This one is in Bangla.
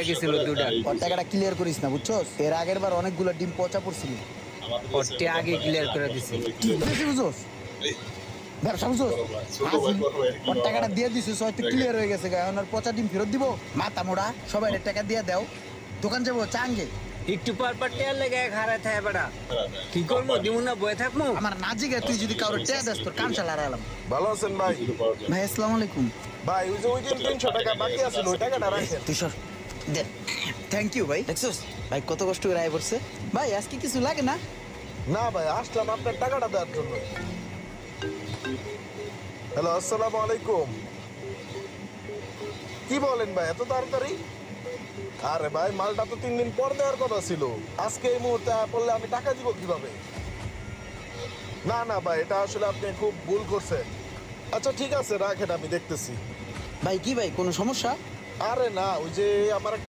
গেছিল দুটা। ওর টাকাটা ক্লিয়ার করিস না, বুঝছস? এর আগের বার অনেকগুলো ডিম পচা পড়ছিল। ওরটা আগে ক্লিয়ার করে দিছি। কি বেশি বুঝছস? ব্যবসা বুঝছস? ওর টাকাটা দিয়ে দিছিস, হয়তো ক্লিয়ার হয়ে গেছে। এখন আর পচা ডিম ফেরত দিব? মাথা মোড়া, সবাই টাকা দিয়ে দাও। দোকান যাবো চাঙ্গে। একটু পর টেয়ার লেগে হারায় থাকে বেটা। কি করবো, দিমু না বয়ে থাকবো? আমার না জিগে তুই যদি কারোর টেয়া দেস তোর কান চালা হারালাম। ভালো আছেন ভাই? ভাই আসসালামু আলাইকুম। ভাই ওই যে ওই দিন 300 টাকা বাকি আছিল, ওই টাকাটা রাখেন। তুই সর দে। থ্যাংক ইউ ভাই। দেখছস ভাই কত কষ্ট করে আয় পড়ছে। ভাই আজকে কিছু লাগে না? না ভাই, আসলাম আপনার টাকাটা দেওয়ার জন্য। হ্যালো, আসসালামু আলাইকুম। কি বলেন ভাই এত তাড়াতাড়ি? আরে ভাই, মালটা তো 3 দিন পর দেওয়ার কথা ছিল। আজকে এই মুহূর্তে পড়লে আমি টাকা দিব কিভাবে? না না ভাই, এটা আসলে আপনি খুব ভুল করছেন। আচ্ছা ঠিক আছে, রাখেন, আমি দেখতেছি। ভাই কি ভাই কোনো সমস্যা? আরে না, ওই যে আমার